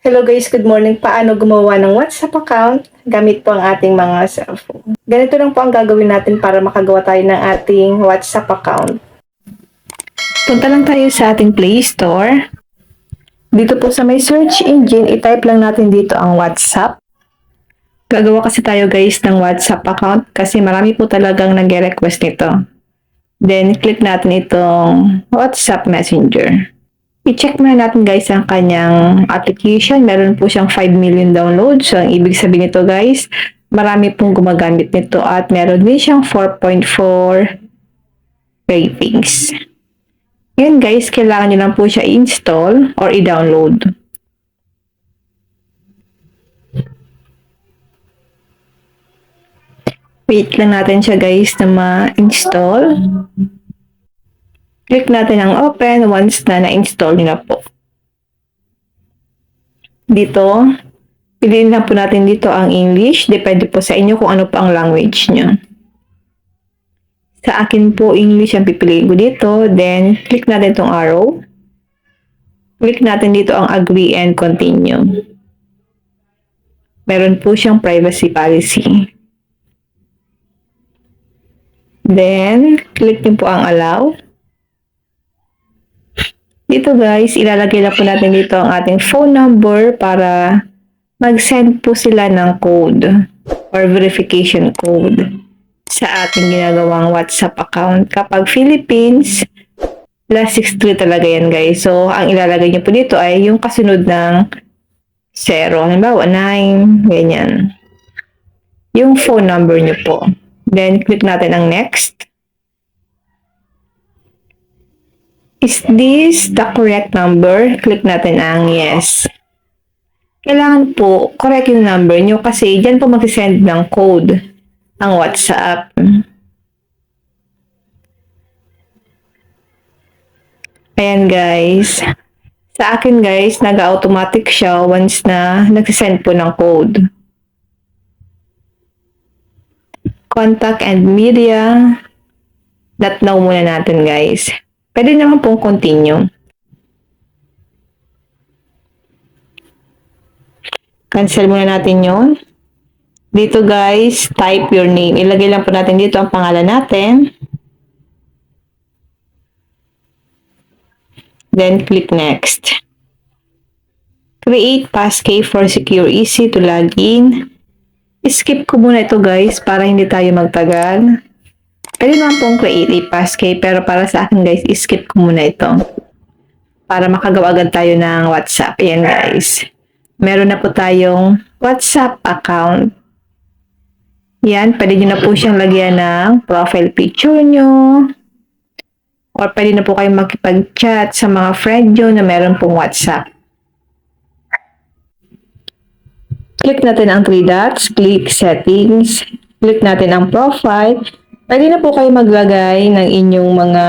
Hello guys, good morning. Paano gumawa ng WhatsApp account gamit po ang ating mga cellphone? Ganito lang po ang gagawin natin para makagawa tayo ng ating WhatsApp account. Punta lang tayo sa ating Play Store. Dito po sa may search engine, i-type lang natin dito ang WhatsApp. Gagawa kasi tayo guys ng WhatsApp account kasi marami po talagang nag-request nito. Then, click natin itong WhatsApp Messenger. I-check muna natin guys ang kanyang application. Meron po siyang 5 million downloads. So, ang ibig sabihin nito guys, marami pong gumagamit nito at meron din siyang 4.4 ratings. Yan guys, kailangan nyo lang po siya i-install or i-download. Wait lang natin siya guys na ma-install. Click natin ang open once na na-install nyo na po. Dito, piliin lang po natin dito ang English. Depende po sa inyo kung ano pa ang language nyo. Sa akin po, English ang pipiliin ko dito. Then, click natin itong arrow. Click natin dito ang agree and continue. Meron po siyang privacy policy. Then, click din po ang allow. Dito guys, ilalagay na po natin dito ang ating phone number para mag-send po sila ng code or verification code sa ating ginagawang WhatsApp account. Kapag Philippines, +63 talaga yan guys. So, ang ilalagay nyo po dito ay yung kasunod ng 0. Halimbawa, 9, ganyan. Yung phone number nyo po. Then, click natin ang next. Is this the correct number? Click natin ang yes. Kailangan po, correct yung number nyo kasi dyan po mag-send ng code ang WhatsApp. Ayan guys. Sa akin guys, nag-automatic siya once na nag-send po ng code. Contact and media. Not now muna natin guys. Pwede naman pong continue. Cancel muna natin yun. Dito guys, type your name. Ilagay lang po natin dito ang pangalan natin. Then click next. Create passkey for secure easy to login. Skip ko muna ito guys para hindi tayo magtagal. Pwede naman pong create a passkey pero para sa akin guys, skip ko muna ito. Para makagawa agad tayo ng WhatsApp. Ayan guys. Meron na po tayong WhatsApp account. Yan, pwede nyo na po siyang lagyan ng profile picture nyo. Or pwede na po kayong makipag-chat sa mga friend nyo na meron pong WhatsApp. Click natin ang 3 dots, click settings, click natin ang profile. Pwede na po kayo maglagay ng inyong mga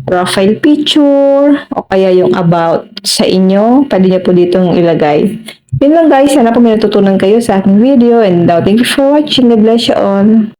profile picture o kaya yung about sa inyo. Pwede niyo po ditong ilagay. Yun lang guys, sana po may natutunan kayo sa aking video and thank you for watching. God bless you all.